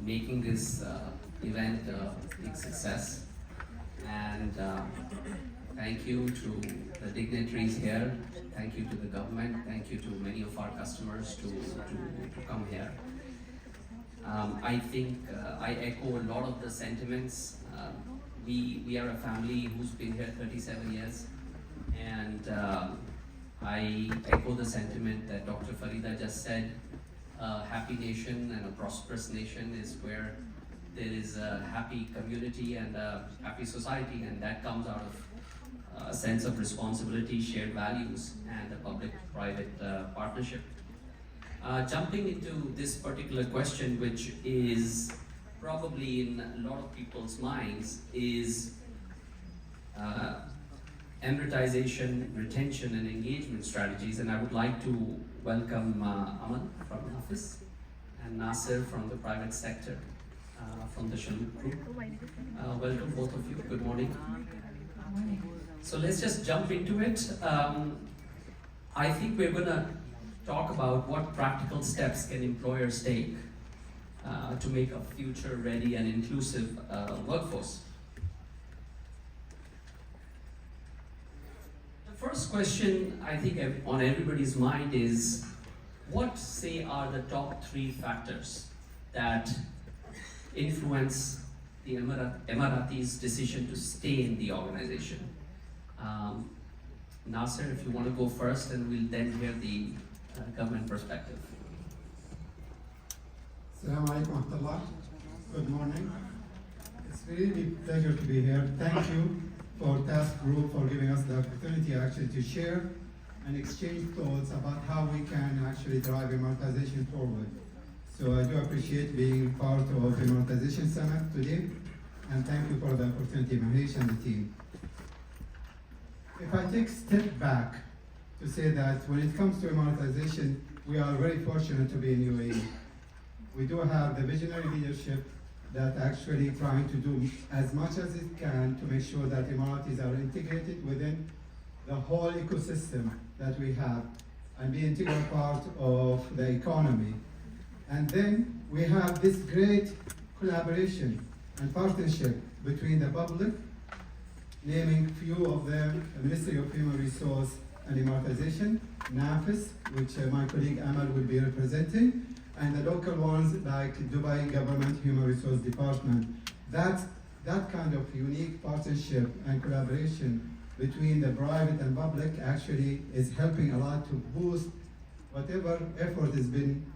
making this event a big success. And thank you to the dignitaries here. Thank you to the government. Thank you to many of our customers to come here. I think I echo a lot of the sentiments. We are a family who's been here 37 years, and I echo the sentiment that Dr. Farida just said. A happy nation and a prosperous nation is where there is a happy community and a happy society, and that comes out of a sense of responsibility, shared values, and a public-private partnership. Jumping into this particular question, which is probably in a lot of people's minds, is Emiratisation, retention and engagement strategies, and I would like to welcome Amal from Nafis and Nasser from the private sector, from the Chalhoub group. Welcome both of you, good morning. So let's just jump into it. I think we're going to talk about what practical steps can employers take to make a future-ready and inclusive workforce. The first question I think on everybody's mind is, what say are the top 3 factors that influence the Emiratis' decision to stay in the organization? Nasser, if you want to go first, and we'll then hear the government perspective. Assalamu alaikum wa rahmatullah. Good morning. It's really a pleasure to be here. Thank you for TASC Group for giving us the opportunity actually to share and exchange thoughts about how we can actually drive Emiratisation forward. So I do appreciate being part of Emiratisation Summit today, and thank you for the opportunity, Mahesh and the team. If I take a step back to say that when it comes to Emiratisation, we are very fortunate to be in UAE. We do have the visionary leadership that actually trying to do as much as it can to make sure that Emiratis are integrated within the whole ecosystem that we have and be an integral part of the economy. And then we have this great collaboration and partnership between the public, naming few of them, the Ministry of Human Resource and Emiratisation, Nafis, which my colleague Amal will be representing, and the local ones like Dubai Government Human Resource Department. That kind of unique partnership and collaboration between the private and public actually is helping a lot to boost whatever effort has been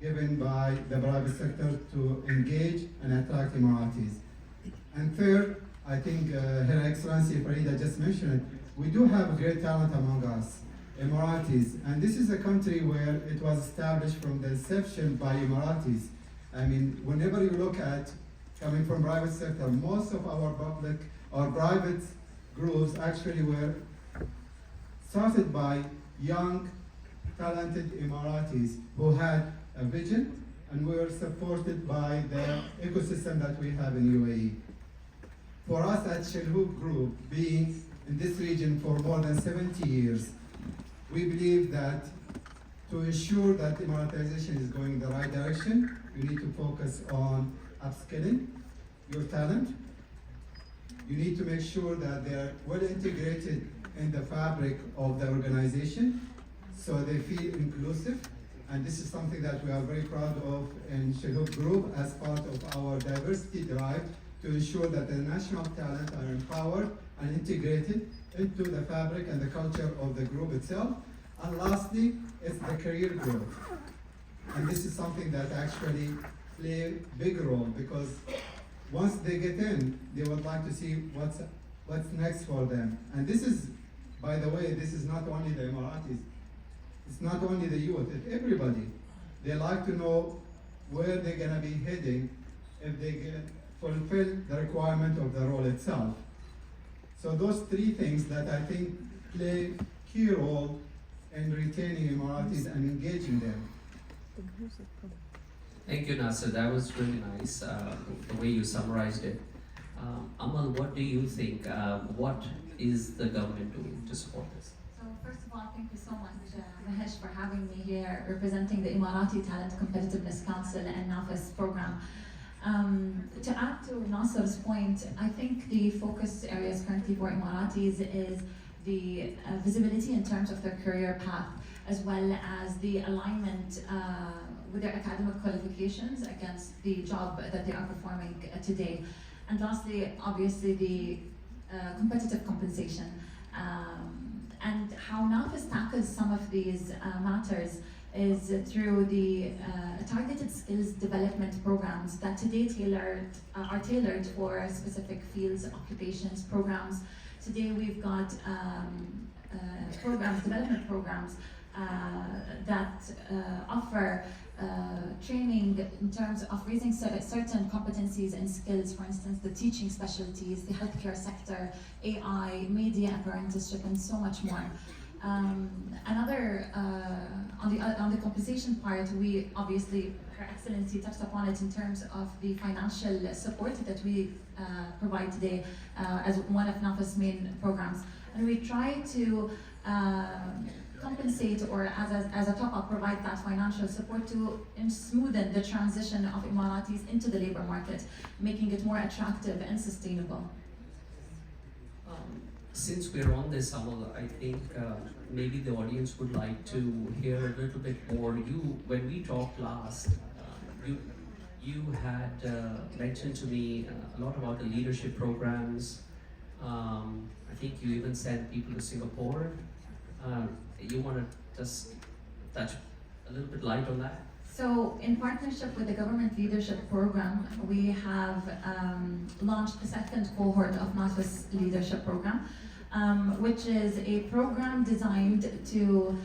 given by the private sector to engage and attract Emiratis. And third, I think Her Excellency Farida just mentioned it, we do have great talent among us, Emiratis, and this is a country where it was established from the inception by Emiratis. I mean, whenever you look at coming from private sector, most of our public or private groups actually were started by young, talented Emiratis who had a vision, and we were supported by the ecosystem that we have in UAE. For us at Chalhoub Group, being in this region for more than 70 years, we believe that to ensure that Emiratisation is going in the right direction, you need to focus on upskilling your talent. You need to make sure that they're well integrated in the fabric of the organization so they feel inclusive. And this is something that we are very proud of in Chalhoub Group as part of our diversity drive to ensure that the national talent are empowered and integrated into the fabric and the culture of the group itself. And lastly, it's the career growth. And this is something that actually play a big role, because once they get in, they would like to see what's next for them. And this is, by the way, this is not only the Emiratis, it's not only the youth, it's everybody. They like to know where they're gonna be heading if they fulfill the requirement of the role itself. So those 3 things that I think play key role in retaining Emiratis and engaging them. Thank you, Nasser. That was really nice, the way you summarized it. Amal, what do you think? What is the government doing to support this? So First of all, thank you so much, Mahesh, for having me here, representing the Emirati Talent Competitiveness Council and Nafis program. To add to Nasser's point, I think the focus areas currently for Emiratis is the visibility in terms of their career path, as well as the alignment with their academic qualifications against the job that they are performing today. And lastly, obviously, the competitive compensation. And how Nafis tackles some of these matters is through the targeted skills development programs that today are tailored for specific fields, occupations, programs. Today we've got development programs that offer training in terms of raising certain competencies and skills, for instance, the teaching specialties, the healthcare sector, AI, media apprenticeship, and so much more. On the compensation part, we obviously, Her Excellency touched upon it in terms of the financial support that we provide today as one of NAFA's main programs. And we try to compensate, or as a top-up, provide that financial support to smoothen the transition of Emiratis into the labor market, making it more attractive and sustainable. Since we're on this, Amal, I think maybe the audience would like to hear a little bit more. When we talked last, you had mentioned to me a lot about the leadership programs. I think you even sent people to Singapore. You want to just touch a little bit light on that? So, in partnership with the Government Leadership Program, we have launched the second cohort of NAFIS Leadership Program, which is a program designed to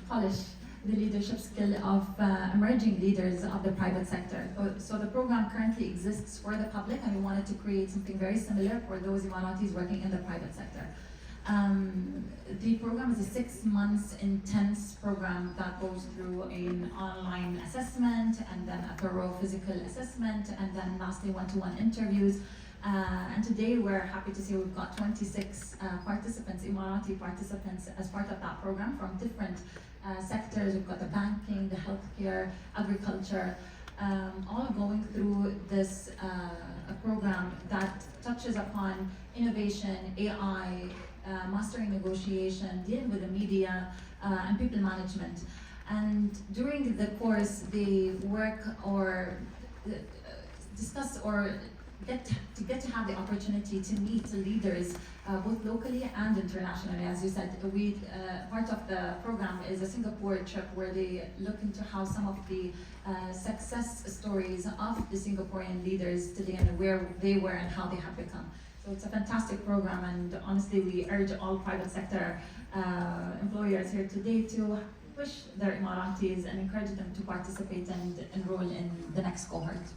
polish the leadership skill of emerging leaders of the private sector. So the program currently exists for the public, and we wanted to create something very similar for those Emiratis working in the private sector. The program is a 6 months intense program that goes through an online assessment, and then a thorough physical assessment, and then lastly one-to-one interviews. And today we're happy to say we've got 26 participants, Emirati participants, as part of that program from different sectors. We've got the banking, the healthcare, agriculture, all going through this program that touches upon innovation, AI, mastering negotiation, dealing with the media, and people management. And during the course, they work or discuss or get to have the opportunity to meet leaders both locally and internationally. As you said, part of the program is a Singapore trip where they look into how some of the success stories of the Singaporean leaders today and where they were and how they have become. So it's a fantastic program, and honestly we urge all private sector employers here today to push their Emiratis and encourage them to participate and enroll in the next cohort.